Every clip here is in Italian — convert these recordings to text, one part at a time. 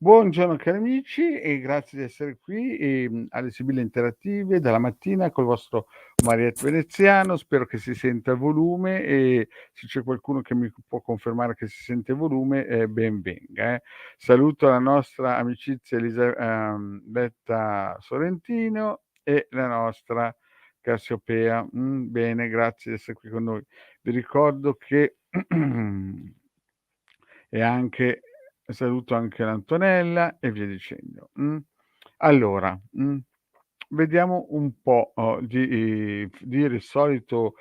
Buongiorno cari amici e grazie di essere qui, alle Sibille Interattive dalla mattina col vostro Mariette Veneziano. Spero che si senta il volume e se c'è qualcuno che mi può confermare che si sente volume, ben venga, eh. Saluto la nostra amicizia Betta Sorrentino e la nostra Cassiopea. Bene, grazie di essere qui con noi. Vi ricordo che e anche saluto anche l'Antonella e via dicendo. Allora, vediamo un po', di dire il solito,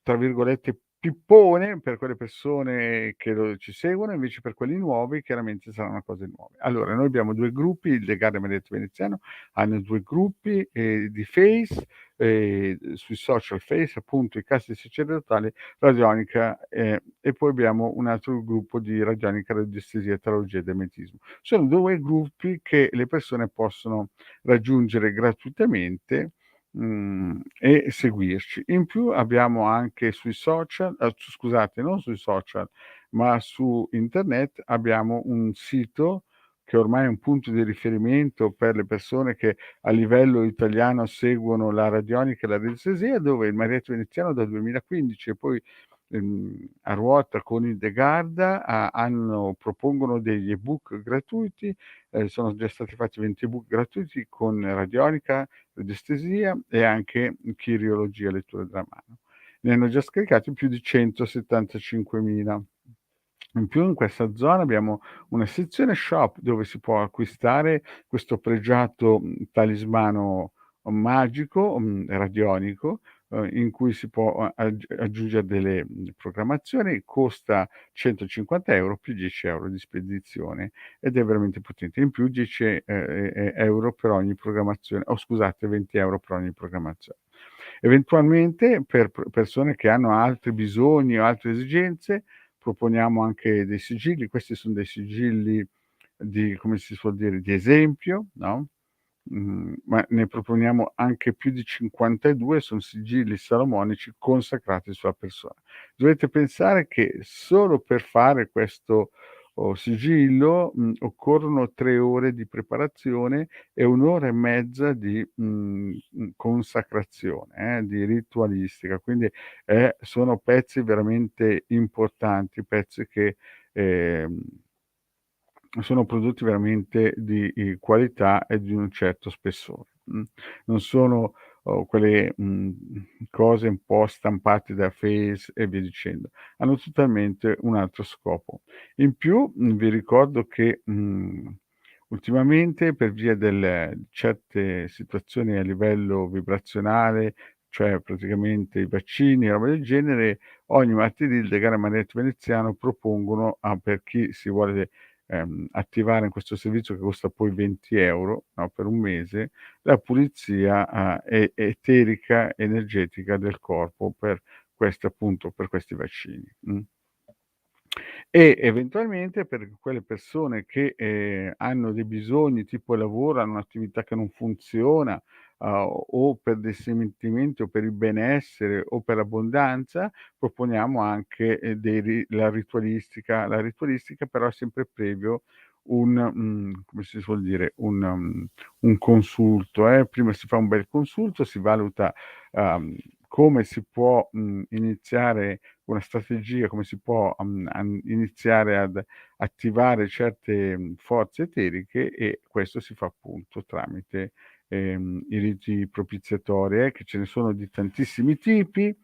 tra virgolette, "pippone" per quelle persone che ci seguono, invece per quelli nuovi chiaramente saranno cose nuove. Allora, noi abbiamo 2 gruppi, il Legarda Marietta Veneziano hanno 2 gruppi, di Face, sui social Face, appunto, i Casti Sacerdotali, Radionica, e poi abbiamo un altro gruppo di Radionica, Radiestesia, Tarologia ed Ermetismo. Sono 2 gruppi che le persone possono raggiungere gratuitamente, e seguirci. In più abbiamo anche sui social, scusate, non sui social, ma su internet abbiamo un sito che ormai è un punto di riferimento per le persone che a livello italiano seguono la radionica e la radiestesia, dove il Marietto Veneziano dal 2015 e poi a ruota con il De Garda propongono degli ebook gratuiti, sono già stati fatti 20 ebook gratuiti con radionica, radiestesia e anche chiriologia, lettura della mano. Ne hanno già scaricati più di 175.000. In più in questa zona abbiamo una sezione shop dove si può acquistare questo pregiato, talismano magico, radionico, in cui si può aggiungere delle, programmazioni, costa 150 € più 10 € di spedizione ed è veramente potente. In più 10 euro per ogni programmazione, oh scusate, 20 € per ogni programmazione. Eventualmente per persone che hanno altri bisogni o altre esigenze, proponiamo anche dei sigilli. Questi son dei sigilli di, come si suol dire, di esempio, no, ma ne proponiamo anche più di 52, son sigilli salomonici consacrati sulla persona. Dovete pensare che solo per fare questo, sigillo, occorrono 3 ore di preparazione e 1 ora e mezza di, consacrazione, di ritualistica. Quindi, sono pezzi veramente importanti, pezzi che, ehm sono prodotti veramente di, qualità e di un certo spessore. Non sono, quelle, cose un po' stampate da Face e via dicendo. Hanno totalmente un altro scopo. In più, vi ricordo che, ultimamente per via certe situazioni a livello vibrazionale, cioè praticamente i vaccini e roba del genere, ogni martedì il Degar Manetto Veneziano propongono per chi si vuole attivare in questo servizio che costa poi 20 €, no, per un mese, la pulizia, eterica, energetica del corpo per per questi vaccini. E eventualmente per quelle persone che, hanno dei bisogni tipo lavoro, hanno un'attività che non funziona, o per dei sentimenti o per il benessere o per l'abbondanza, proponiamo anche, dei ri la ritualistica. La ritualistica però è sempre previo come si suol dire, un consulto, prima si fa un bel consulto, si valuta, come si può, iniziare una strategia, come si può, iniziare ad attivare certe, forze eteriche e questo si fa appunto tramite, i riti propiziatori, che ce ne sono di tantissimi tipi,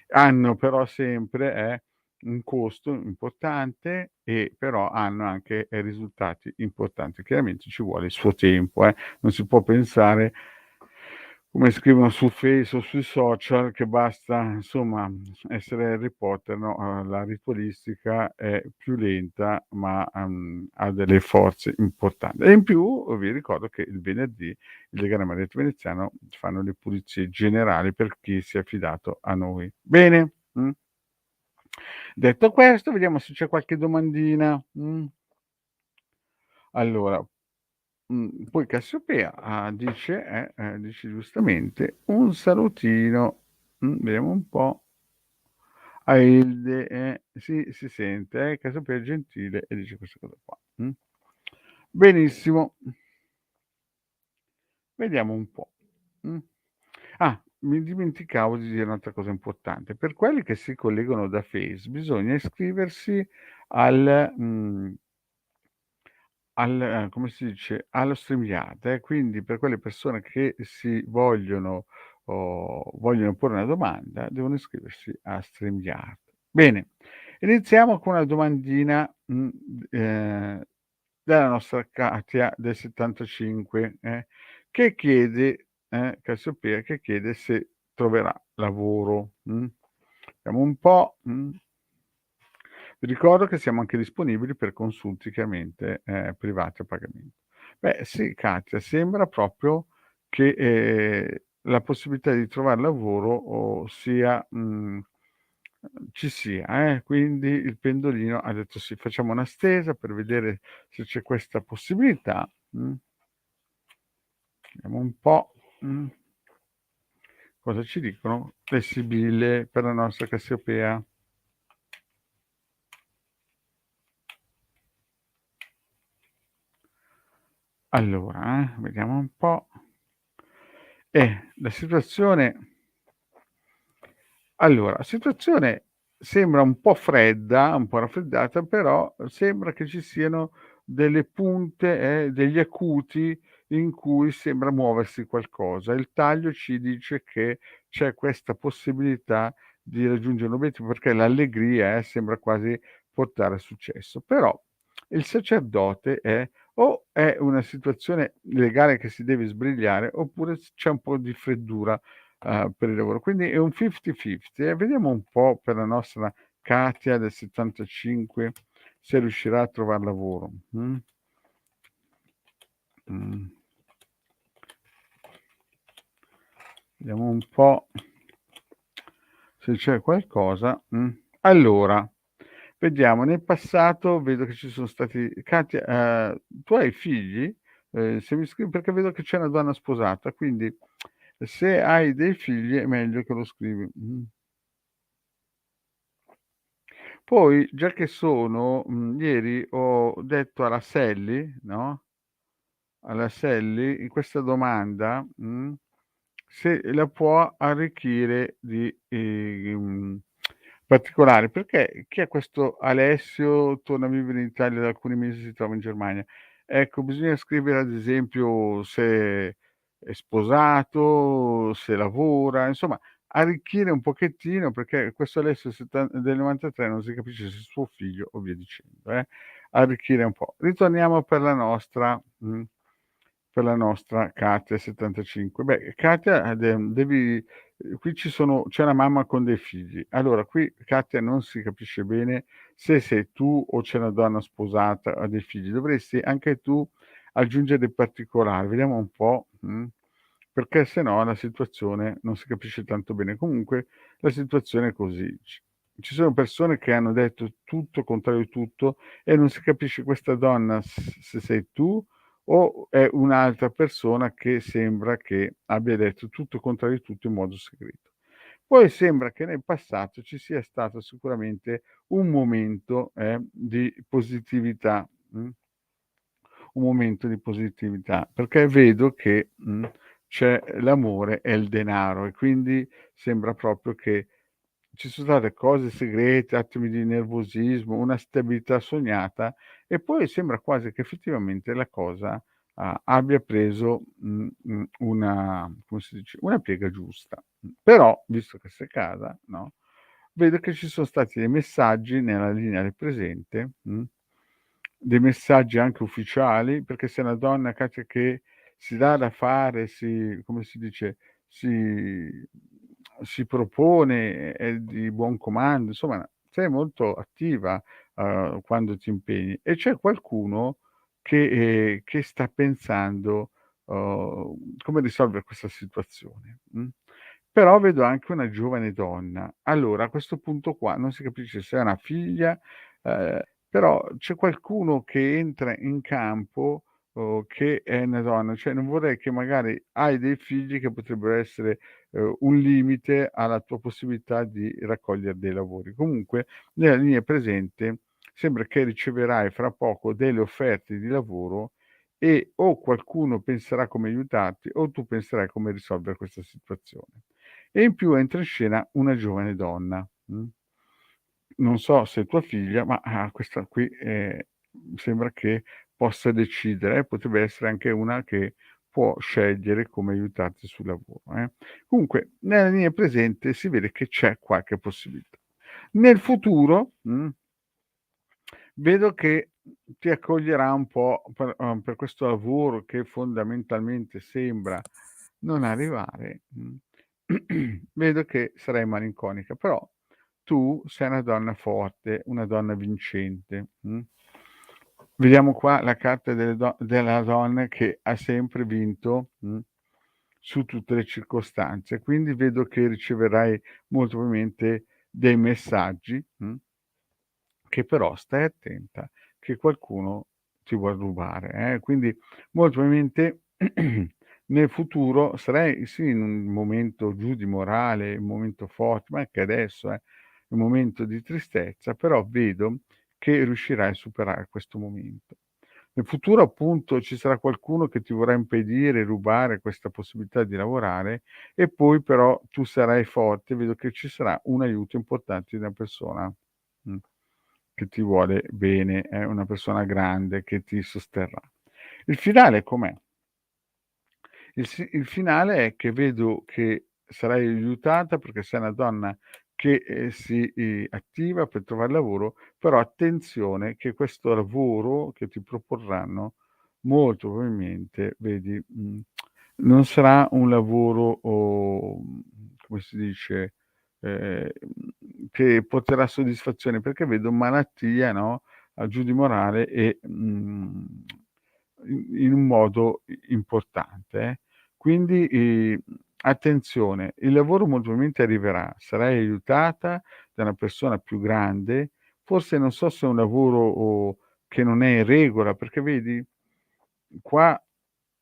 hanno però sempre, un costo importante e però hanno anche, risultati importanti. Chiaramente ci vuole il suo tempo, non si può pensare, come scrivono su Face o sui social, che basta insomma essere Harry Potter, no, la ritualistica è più lenta ma, ha delle forze importanti. E in più vi ricordo che il venerdì il Legame Marietta Veneziano fanno le pulizie generali per chi si è affidato a noi. Bene, detto questo vediamo se c'è qualche domandina, Allora, poi Cassiopea, dice giustamente un salutino, vediamo un po', a Hilde, sì, si sente, Cassiopea è gentile e dice questa cosa qua, Benissimo, vediamo un po'. Mh. Mi dimenticavo di dire un'altra cosa importante. Per quelli che si collegano da Face bisogna iscriversi al come si dice, allo StreamYard, quindi per quelle persone che vogliono porre una domanda, devono iscriversi a StreamYard. Bene, iniziamo con una domandina, della nostra Katia del 75, che chiede Cassiopea, che chiede se troverà lavoro, Vediamo un po', Vi ricordo che siamo anche disponibili per consulti chiaramente, privati a pagamento. Beh sì, Katia, sembra proprio che, la possibilità di trovar lavoro ci sia, quindi il pendolino ha detto: "Sì, facciamo una stesa per vedere se c'è questa possibilità", Vediamo un po', cosa ci dicono le sibille per la nostra Cassiopea. Allora, vediamo un po'. La situazione sembra un po' fredda, un po' raffreddata, però sembra che ci siano delle punte, degli acuti in cui sembra muoversi qualcosa. Il taglio ci dice che c'è questa possibilità di raggiungere l'obiettivo, perché l'allegria, sembra quasi portare a successo. Però il sacerdote è una situazione legale che si deve sbrigliare, oppure c'è un po' di freddura per il lavoro. Quindi è un 50-50 e vediamo un po' per la nostra Katia del 75 se riuscirà a trovar lavoro. Mh. Vediamo un po' se c'è qualcosa. Allora, vediamo, nel passato vedo che ci sono stati Katia, tu hai figli? Se mi scrivi, perché vedo che c'è una donna sposata, quindi se hai dei figli è meglio che lo scrivi. Poi, già che sono, ieri ho detto alla Selli, no, alla Selli, in questa domanda, se la può arricchire di, particolari, perché chi è questo Alessio, torna a vivere in Italia da alcuni mesi, si trova in Germania. Ecco, bisogna scrivere ad esempio se è sposato, se lavora, insomma arricchire un pochettino, perché questo Alessio del 93 non si capisce se è suo figlio o via dicendo, arricchire un po'. Ritorniamo per la nostra Katia 75. Beh, Katia, qui c'è una mamma con dei figli. Allora qui, Katia, non si capisce bene se sei tu o c'è una donna sposata, ha dei figli. Dovresti anche tu aggiungere dei particolari. Vediamo un po', perché se no la situazione non si capisce tanto bene. Comunque la situazione è così. Ci sono persone che hanno detto tutto, contrario di tutto, e non si capisce questa donna se sei tu o è un'altra persona che sembra che abbia detto tutto contrario di tutto in modo segreto. Poi sembra che nel passato ci sia stato sicuramente un momento, di positività, un momento di positività, perché vedo che, c'è l'amore e il denaro, e quindi sembra proprio che ci sono state cose segrete, attimi di nervosismo, una stabilità sognata, e poi sembra quasi che effettivamente la cosa, abbia preso, una, come si dice, una piega giusta. Però, visto che sei casa, no, vedo che ci sono stati dei messaggi nella linea del presente, dei messaggi anche ufficiali, perché sei una donna, Katia, che si dà da fare, come si dice, si si propone, è di buon comando, insomma sei molto attiva, quando ti impegni, e c'è qualcuno che sta pensando, come risolvere questa situazione, Però vedo anche una giovane donna. Allora a questo punto qua non si capisce se è una figlia, però c'è qualcuno che entra in campo, che è una donna, cioè non vorrei che magari hai dei figli che potrebbero essere, un limite alla tua possibilità di raccogliere dei lavori. Comunque nella linea presente sembra che riceverai fra poco delle offerte di lavoro, e o qualcuno penserà come aiutarti o tu penserai come risolvere questa situazione. E in più entra in scena una giovane donna, non so se è tua figlia, ma, questa qui, sembra che possa decidere, potrebbe essere anche una che può scegliere come aiutarti sul lavoro, eh. Comunque nella linea presente si vede che c'è qualche possibilità. Nel futuro, vedo che ti accoglierà un po' per questo lavoro che fondamentalmente sembra non arrivare, vedo che sarai malinconica, però tu sei una donna forte, una donna vincente, Vediamo qua la carta della donna che ha sempre vinto, su tutte le circostanze, quindi vedo che riceverai molto probabilmente dei messaggi, che però stai attenta che qualcuno ti vuol rubare, quindi molto probabilmente nel futuro sarai sì in un momento giù di morale, un momento forte, ma anche adesso, un momento di tristezza, però vedo che riuscirai a superare questo momento. Nel futuro appunto ci sarà qualcuno che ti vorrà impedire, rubare questa possibilità di lavorare e poi però tu sarai forte, vedo che ci sarà un aiuto importante di una persona, mh, che ti vuole bene, è una persona grande che ti sosterrà. Il finale com'è? Il finale è che vedo che sarai aiutata perché sei una donna che, si, attiva per trovar lavoro, però attenzione che questo lavoro che ti proporranno molto probabilmente vedi, non sarà un lavoro come si dice, che porterà soddisfazione, perché vedo malattia, no, a giù di morale e, in un modo importante, Quindi, attenzione, il lavoro molto probabilmente arriverà, sarai aiutata da una persona più grande, forse non so se è un lavoro che non è in regola, perché vedi qua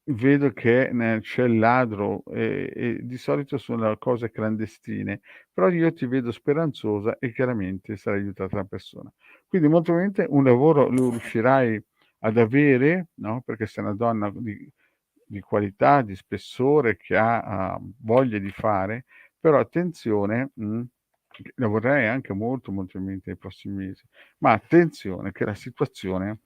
vedo che c'è il ladro, e di solito sono cose clandestine, però io ti vedo speranzosa e chiaramente sarai aiutata da persona. Quindi molto probabilmente un lavoro lo riuscirai ad avere, no, perché sei una donna di qualità, di spessore, che ha, voglia di fare, però attenzione, che lavorerai anche molto, molto probabilmente nei prossimi mesi, ma attenzione che la situazione,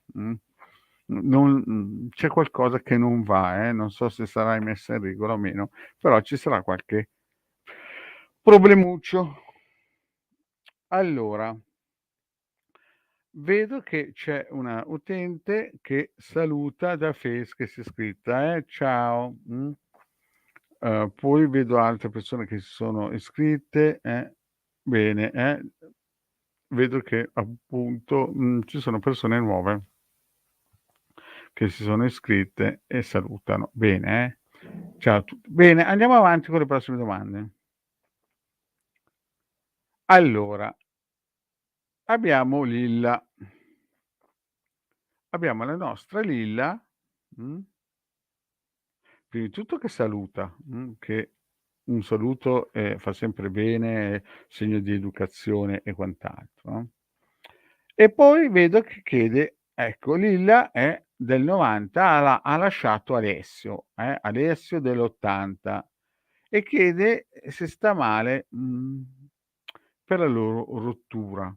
non c'è qualcosa che non va, non so se sarai messa in regola o meno, però ci sarà qualche problemuccio. Allora, vedo che c'è una utente che saluta da Face che si è iscritta, ciao, poi vedo altre persone che si sono iscritte, bene, vedo che appunto, ci sono persone nuove che si sono iscritte e salutano. Bene, ciao a tutti. Bene, andiamo avanti con le prossime domande. Allora, abbiamo Lilla. Abbiamo la nostra Lilla, mh, prima di tutto che saluta, che un saluto, fa sempre bene, segno di educazione e quant'altro, no, e poi vedo che chiede ecco Lilla è del '90, ha lasciato Alessio, Alessio dell'80 e chiede se sta male, per la loro rottura,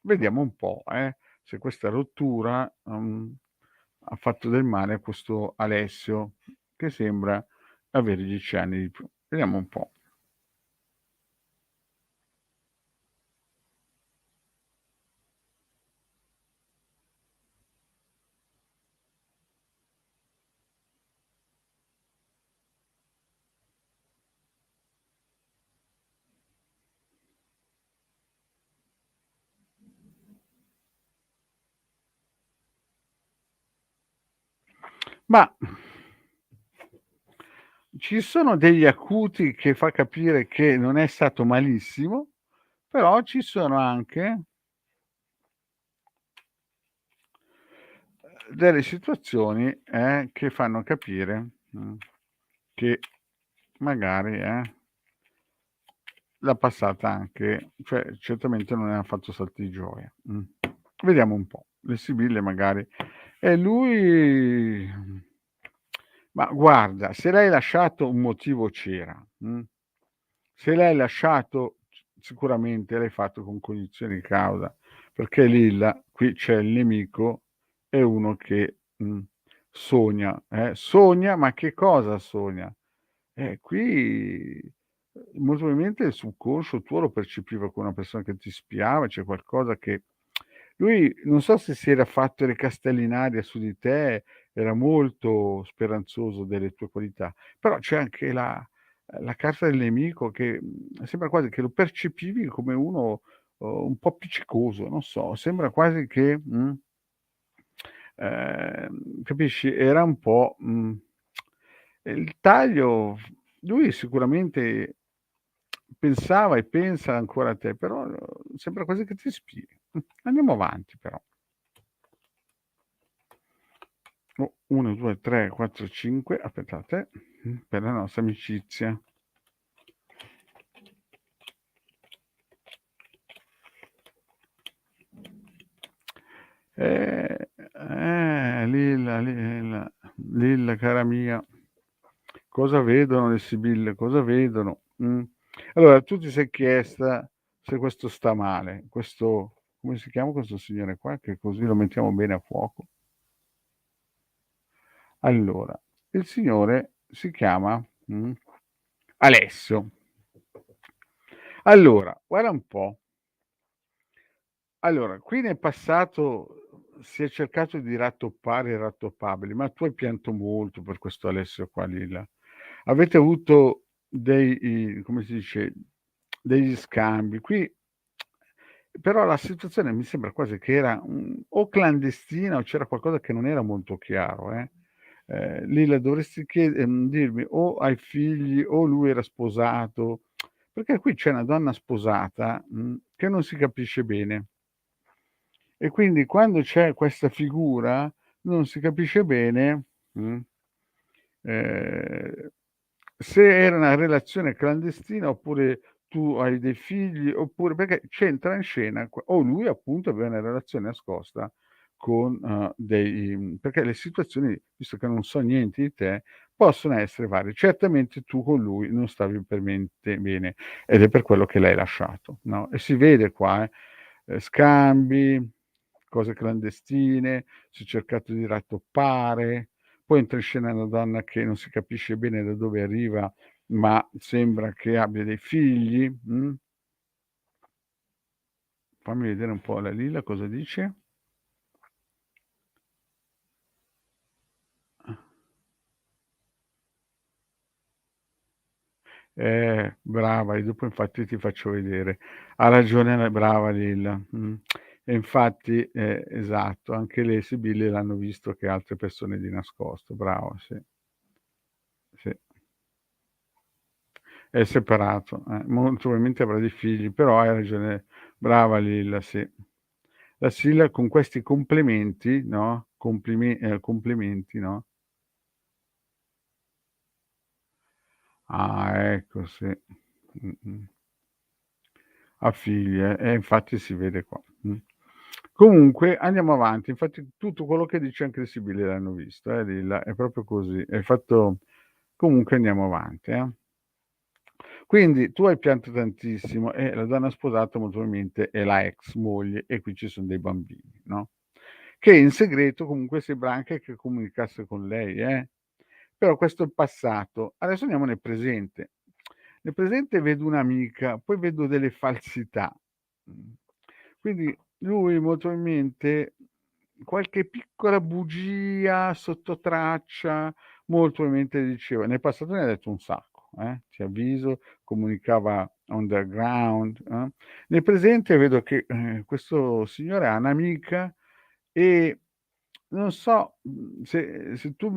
Vediamo un po', se questa rottura, ha fatto del male a questo Alessio, che sembra avere 10 anni di più. Vediamo un po'. Ma ci sono degli acuti che fa capire che non è stato malissimo, però ci sono anche delle situazioni, che fanno capire, che magari, l'ha passata anche cioè certamente non ne ha fatto salti di gioia, Vediamo un po'. Le sibille magari E lui ma guarda, se l'hai lasciato un motivo c'era, se l'hai lasciato sicuramente l'hai fatto con cognizione di causa, perché Lilla qui c'è il nemico e uno che, sogna, sogna, ma che cosa sogna? Qui, molto probabilmente il subconscio tuo lo percepiva come una persona che ti spiava, c'è qualcosa che lui non so se si era fatto le castelli in aria su di te, era molto speranzoso delle tue qualità, però c'è anche la carta del nemico che, sembra quasi che lo percepivi come uno, un po' appiccicoso, non so, sembra quasi che, capisci, era un po', il taglio lui sicuramente pensava e pensa ancora a te, però sembra quasi che ti spii. Andiamo avanti però. Oh, 1, 2, 3, 4, 5, aspettate, per la nostra amicizia. Lilla, Lilla, Lilla cara mia, cosa vedono le sibille? Cosa vedono? Allora, tu ti sei chiesta se questo sta male, questo come si chiama questo signore qua, che così lo mettiamo bene a fuoco? Allora, il signore si chiama, Alessio. Allora, guarda un po'. Allora, qui nel passato si è cercato di rattoppare i rattoppabili, ma tu hai pianto molto per questo Alessio qua, Lilla. Avete avuto dei come si dice, degli scambi. Qui però la situazione mi sembra quasi che era, o clandestina o c'era qualcosa che non era molto chiaro, eh. Lilla dovresti dirmi o hai figli o lui era sposato, perché qui c'è una donna sposata, che non si capisce bene. E quindi quando c'è questa figura non si capisce bene, ehm, se era una relazione clandestina oppure tu hai dei figli, oppure perché c'entra in scena o lui appunto aveva una relazione nascosta con, perché le situazioni, visto che non so niente di te, possono essere varie. Certamente tu con lui non stavi per mente bene ed è per quello che l'hai lasciato, no, e si vede qua, scambi, cose clandestine, si è cercato di rattoppare, poi entra in scena una donna che non si capisce bene da dove arriva, ma sembra che abbia dei figli, Fammi vedere un po' la Lilla cosa dice. Brava, e dopo infatti ti faccio vedere. Ha ragione la brava Lilla, E infatti, esatto, anche le sibille l'hanno visto che altre persone di nascosto, brava, sì, sì. È separato, molto probabilmente avrà dei figli, però hai ragione, brava Lilla, sì. La Silla con questi complementi, no, complimenti, no, ecco sì. Mh-mh. Ha figli, e infatti si vede qua. Comunque andiamo avanti, infatti tutto quello che dice anche le Sibille l'hanno visto, Lilla, è proprio così. Hai fatto comunque andiamo avanti, eh. Quindi tu hai pianto tantissimo e la donna sposata molto probabilmente è la ex moglie e qui ci son dei bambini, no, che in segreto comunque sembra anche che comunicasse con lei, però questo è il passato. Adesso andiamo nel presente. Nel presente vedo un'amica, poi vedo delle falsità. Mhmm, quindi lui molto probabilmente qualche piccola bugia sottotraccia, molto probabilmente diceva nel passato ne ha detto un sacco, ti avviso, comunicava underground, Nel presente vedo che, questo signore ha un'amica e non so, se tu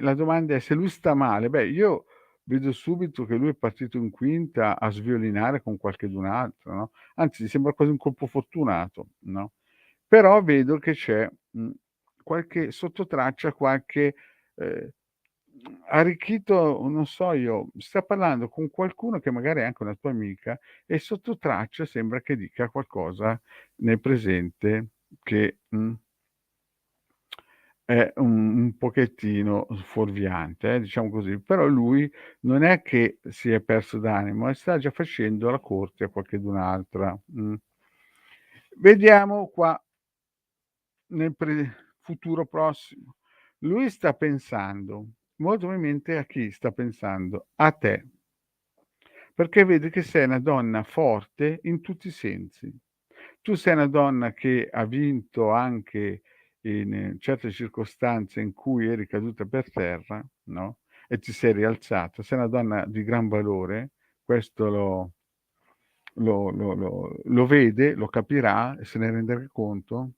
la domanda è se lui sta male, beh io vedo subito che lui è partito in quinta a sviolinare con qualchedun altro, no, anzi sembra quasi un colpo fortunato, no, però vedo che c'è, qualche sottotraccia, qualche, ehm, arricchito, non so io, sta parlando con qualcuno che magari è anche una tua amica e sottotraccia sembra che dica qualcosa nel presente che, è un pochettino fuorviante, diciamo così, però lui non è che si è perso d'animo e sta già facendo la corte a qualchedun'altra. Vediamo qua nel futuro prossimo. Lui sta pensando molto probabilmente a chi sta pensando? A te, perché vede che sei una donna forte in tutti i sensi. Tu sei una donna che ha vinto anche in certe circostanze in cui eri caduta per terra, no, e ti sei rialzata. Sei una donna di gran valore, questo lo vede, lo capirà e se ne renderà conto.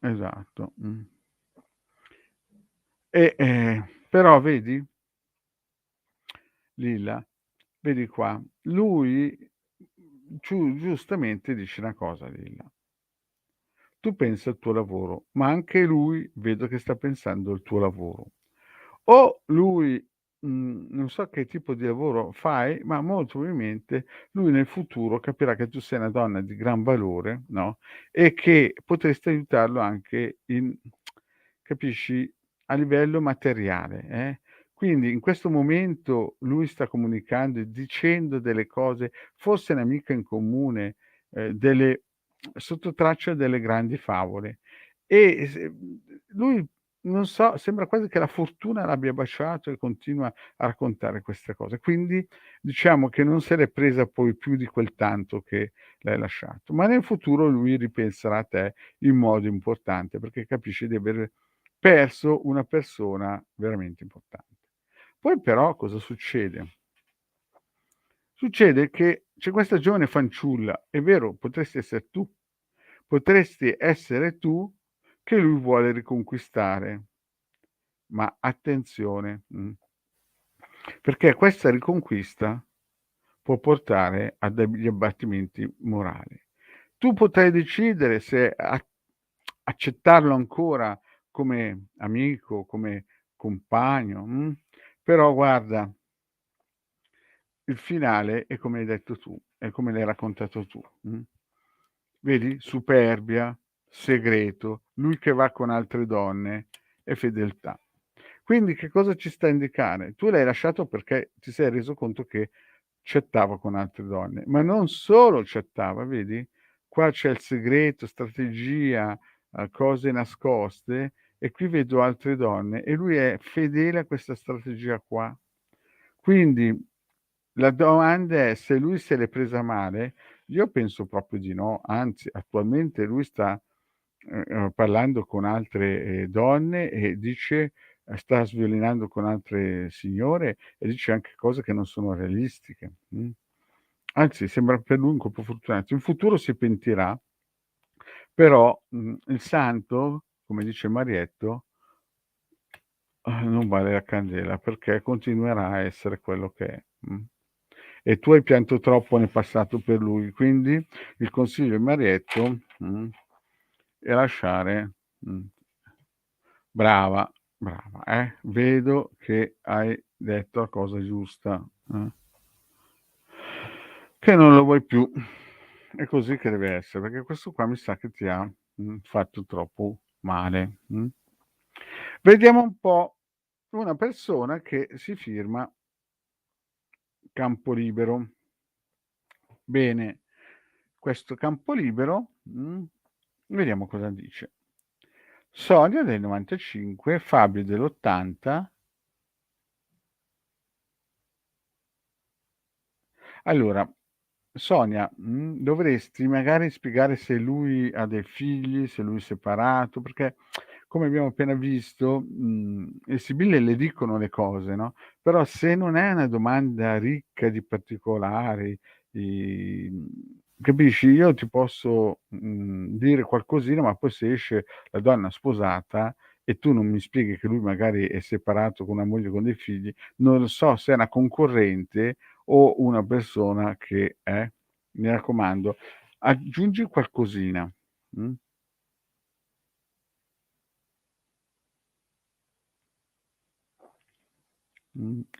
Esatto, però vedi, Lilla, vedi qua, lui giustamente dice una cosa, Lilla. Tu pensa al tuo lavoro, ma anche lui vedo che sta pensando al tuo lavoro. O lui, non so che tipo di lavoro fai, ma molto probabilmente lui nel futuro capirà che tu sei una donna di gran valore, no, e che potresti aiutarlo anche in, capisci, a livello materiale, eh. Quindi in questo momento lui sta comunicando e dicendo delle cose, forse un'amica in comune, delle sotto traccia delle grandi favole. E lui non so, sembra quasi che la fortuna l'abbia baciato e continua a raccontare queste cose. Quindi diciamo che non se l'è presa poi più di quel tanto che l'hai lasciato. Ma nel futuro lui ripenserà a te in modo importante, perché capisce di aver perso una persona veramente importante. Poi però cosa succede? Succede che c'è questa giovane fanciulla, è vero, potresti essere tu che lui vuole riconquistare, ma attenzione, perché questa riconquista può portare a degli abbattimenti morali. Tu potrai decidere se accettarlo ancora come amico, come compagno, però guarda, il finale è come hai detto tu, è come l'hai raccontato tu. Vedi? Superbia, segreto, lui che va con altre donne e fedeltà. Quindi che cosa ci sta a indicare? Tu l'hai lasciato perché ti sei reso conto che chattava con altre donne, ma non solo chattava, vedi? Qua c'è il segreto, strategia, cose nascoste e qui vedo altre donne e lui è fedele a questa strategia qua. Quindi la domanda è se lui se l'è presa male. Io penso proprio di no, anzi attualmente lui sta, parlando con altre, donne e dice sta sviolinando con altre signore e dice anche cose che non sono realistiche, Anzi sembra per lui un colpo fortunato. In futuro si pentirà, però, il santo, come dice Marietto, non vale la candela perché continuerà a essere quello che è, E tu hai pianto troppo nel passato per lui, quindi il consiglio di Marietto, è lasciare brava, brava, vedo che hai detto la cosa giusta, che non lo vuoi più. È così che deve essere, perché questo qua mi sa che ti ha, fatto troppo male, Vediamo un po' una persona che si firma Campolibero. Bene, questo Campolibero, vediamo cosa dice. Sonia del 95, Fabio dell'80. Allora, Sonia, dovresti magari spiegare se lui ha dei figli, se lui è separato, perché come abbiamo appena visto, le sibille le dicono le cose, no, però se non è una domanda ricca di particolari, capisci, io ti posso, dire qualcosina, ma poi se esce la donna sposata e tu non mi spieghi che lui magari è separato con una moglie con dei figli, non so se è una concorrente o una persona che mi raccomando, aggiungi qualcosina, mh?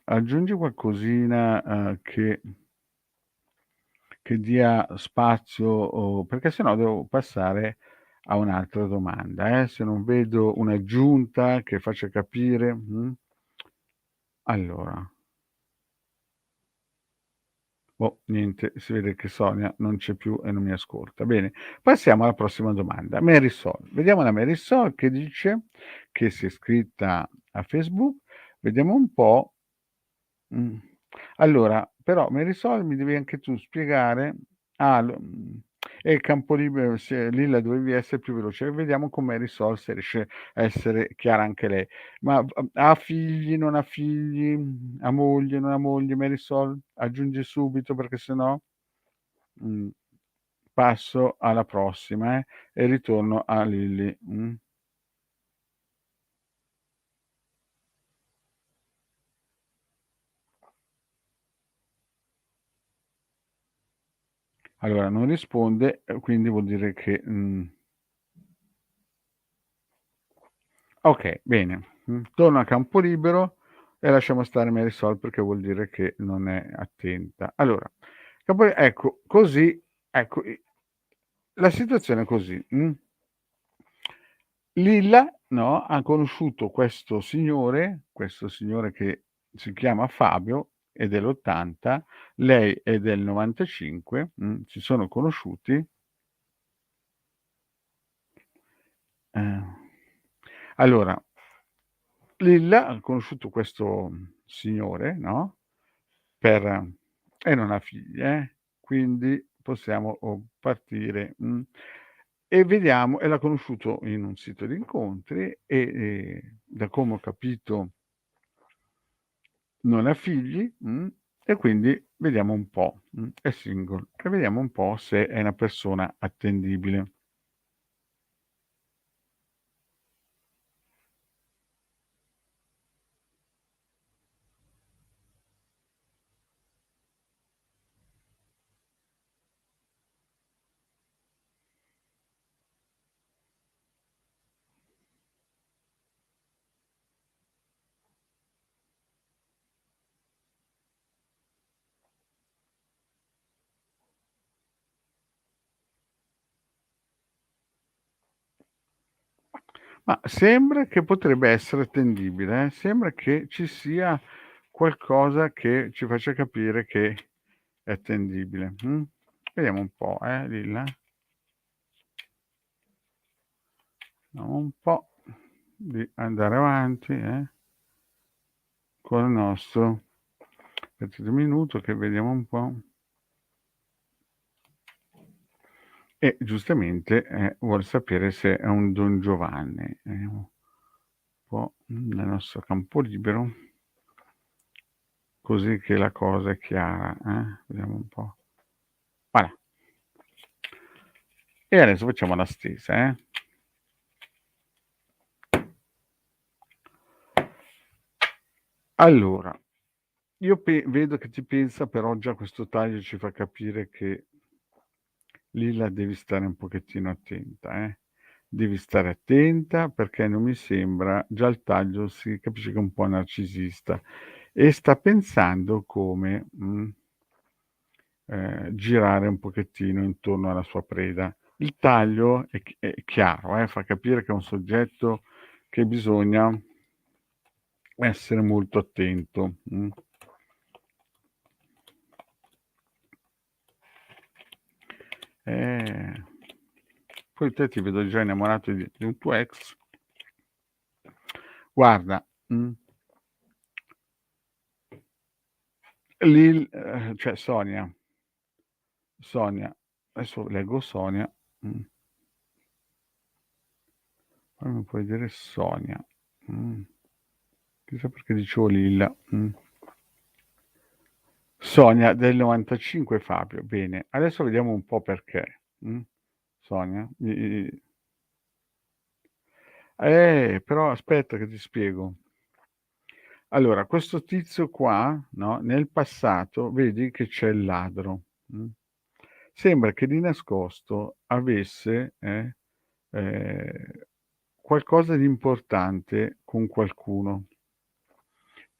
Aggiungi qualcosina, che dia spazio o perché se no devo passare a un'altra domanda, se non vedo un'aggiunta che faccia capire allora, niente, si vede che Sonia non c'è più e non mi ascolta. Bene, passiamo alla prossima domanda. Marisol, vediamo la Marisol che dice che si è iscritta a Facebook, vediamo un po'. Mh. Allora, però Marisol mi devi anche tu spiegare e il campo libero se lì la dovevi essere più veloce. Vediamo con Marisol se riesce a essere chiara anche lei. Ma ha figli, non ha figli, ha moglie, non ha moglie Marisol? Aggiungi subito perché se no, mh, passo alla prossima, e ritorno a Lilli. Allora non risponde, quindi vuol dire che, okay, bene. Torno a campo libero e lasciamo stare Marisol perché vuol dire che non è attenta. Allora, ecco, così ecco i la situazione è così, Lilla, no, ha conosciuto questo signore che si chiama Fabio, è dell'80, lei è del 95, si sono conosciuti eh, allora Lilla ha conosciuto questo, signore, no, per e non ha figli, quindi possiamo, partire, e vediamo e l'ha conosciuto in un sito di incontri da come ho capito non ha figli, e quindi vediamo un po', è single e vediamo un po' se è una persona attendibile. Ma sembra che potrebbe essere attendibile, sembra che ci sia qualcosa che ci faccia capire che è attendibile, Vediamo un po', Lilla. Vediamo un po' di andare avanti, con il nostro aspettate un minuto che vediamo un po'. E giustamente, vuol sapere se è un Don Giovanni. Vediamo un po' nel nostro campo libero, così che la cosa è chiara, vediamo un po'. Voilà. E adesso facciamo la stesa, Allora, io vedo che ci pensa, però già questo taglio ci fa capire che Lilla devi stare un pochettino attenta, Devi stare attenta perché non mi sembra già il taglio si capisce che è un po' narcisista e sta pensando come, girare un pochettino intorno alla sua preda. Il taglio è chiaro, fa capire che è un soggetto che bisogna essere molto attento, Eh, poi te ti vedo già innamorato di un tuo ex. Guarda, cioè Sonia, adesso leggo Sonia, poi mi puoi dire Sonia, chissà perché dicevo Lilla, Sonia del 95 Fabio, bene, adesso vediamo un po' perché, Sonia, però aspetta che ti spiego. Allora, questo tizio qua, no, nel passato vedi che c'è il ladro, sembra che di nascosto avesse, qualcosa di importante con qualcuno.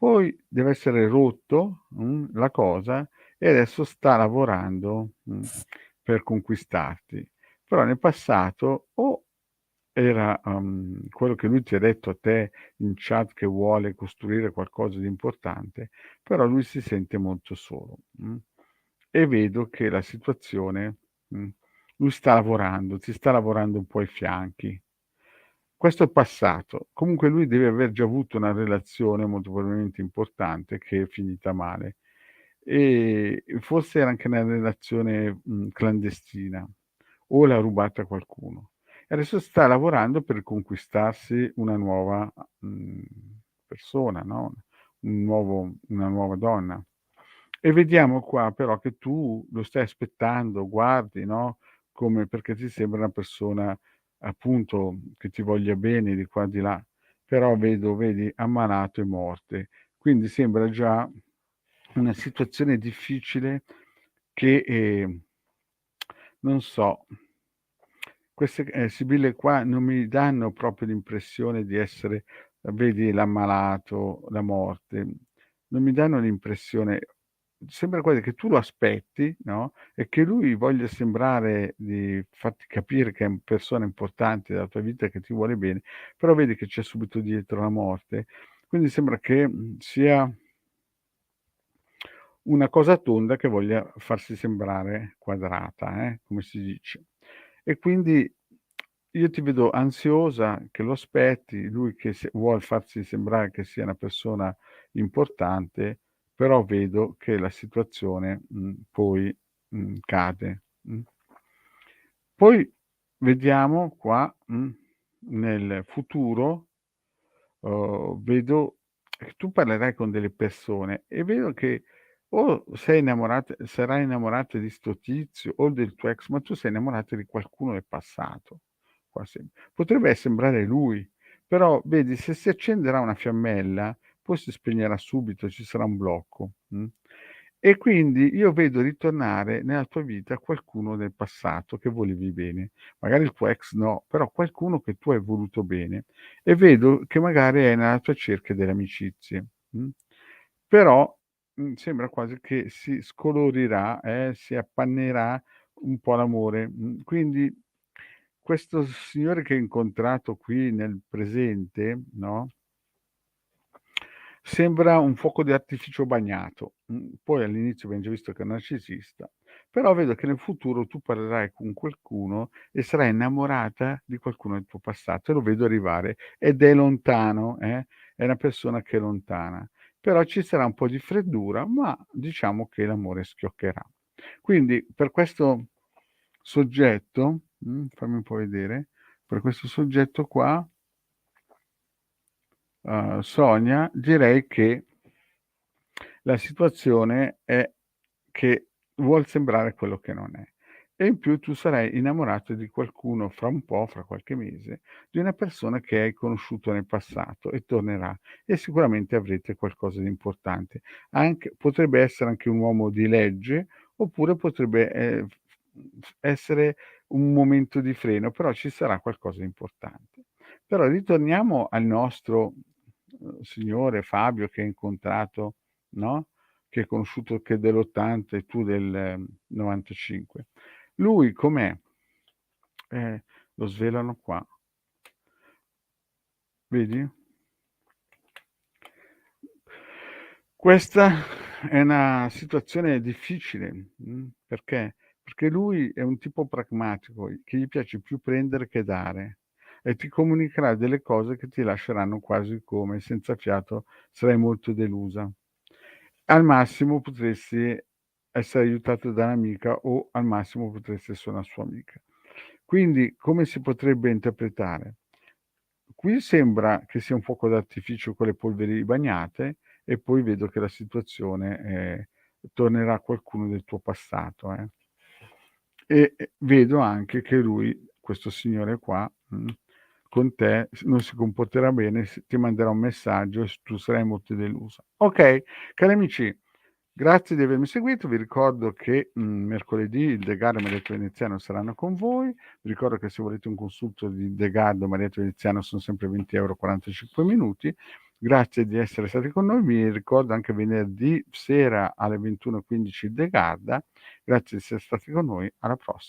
Poi deve essere rotto, la cosa e adesso sta lavorando, per conquistarti. Però nel passato o era, quello che lui ti ha detto a te in chat che vuole costruire qualcosa di importante, però lui si sente molto solo, e vedo che la situazione, mh, lui sta lavorando, ti sta lavorando un po' ai fianchi. Questo è passato. Comunque lui deve aver già avuto una relazione molto probabilmente importante che è finita male. Forse era anche una relazione, clandestina o l'ha rubata qualcuno. E adesso sta lavorando per conquistarsi una nuova, mhmm, persona, no, una nuova donna. E vediamo qua però che tu lo stai aspettando, guardi, no, come perché ti sembra una persona appunto che ti voglia bene di qua di là, però vedo vedi ammalato e morte. Quindi sembra già una situazione difficile che, non so, queste, sibille qua non mi danno proprio l'impressione di essere vedi l'ammalato, la morte, non mi danno l'impressione sembra quasi che tu lo aspetti, no, e che lui voglia sembrare di farti capire che è un persona importante della tua vita, che ti vuole bene, però vedi che c'è subito dietro la morte. Quindi sembra che, sia una cosa tonda che voglia farsi sembrare quadrata, come si dice. E quindi io ti vedo ansiosa che lo aspetti, lui che vuol farsi sembrare che sia una persona importante, però vedo che la situazione, poi, cade, Poi vediamo qua, nel futuro, vedo che tu parlerai con delle persone e vedo che o sei innamorata sarai innamorata di 'sto tizio o del tuo ex, ma tu sei innamorata di qualcuno del passato. Qua potrebbe sembrare lui, però vedi se si accenderà una fiammella, poi si spegnerà subito, ci sarà un blocco, e quindi io vedo ritornare nella tua vita qualcuno del passato che volevi bene. Magari il tuo ex no, però qualcuno che tu hai voluto bene e vedo che magari è nella tua cerchia delle amicizie, però, sembra quasi che si scolorirà, si appannerà un po' l'amore, quindi questo signore che hai incontrato qui nel presente, no, sembra un fuoco di artificio bagnato. Poi all'inizio abbiam già visto che è un narcisista, però vedo che nel futuro tu parlerai con qualcuno e sarai innamorata di qualcuno del tuo passato e lo vedo arrivare ed è lontano, è una persona che è lontana. Però ci sarà un po' di freddura, ma diciamo che l'amore schioccherà. Quindi per questo soggetto, fammi un po' vedere, per questo soggetto qua, Sonia, direi che la situazione è che vuol sembrare quello che non è. E in più tu sarai innamorato di qualcuno fra un po', fra qualche mese, di una persona che hai conosciuto nel passato e tornerà e sicuramente avrete qualcosa di importante. Anche potrebbe essere anche un uomo di legge, oppure potrebbe, essere un momento di freno, però ci sarà qualcosa di importante. Però ritorniamo al nostro, signore Fabio che hai incontrato, no, che hai conosciuto che dell'80 e tu del 95. Lui com'è? Lo svelano qua, vedi? Questa è una situazione difficile, perché? Perché lui è un tipo pragmatico, che gli piace più prendere che dare e ti comunicherà delle cose che ti lasceranno quasi come senza fiato, sarai molto delusa. Al massimo potresti essere aiutato da un'amica o al massimo potresti essere una sua amica. Quindi come si potrebbe interpretare? Qui sembra che sia un fuoco d'artificio con le polveri bagnate e poi vedo che la situazione, tornerà qualcuno del tuo passato, vedo anche che lui, questo signore qua, con te non si comporterà bene, ti manderà un messaggio e tu sarai molto delusa. Okay, cari amici, grazie di avermi seguito. Vi ricordo che, mercoledì il Degardo e Marietto Veneziano saranno con voi. Vi ricordo che se volete un consulto di Degardo, Marietto Veneziano sono sempre 20 € 45 minuti. Grazie di essere stati con noi. Vi ricordo anche venerdì sera alle 21:15 il Degarda. Grazie di essere stati con noi. Alla prossima.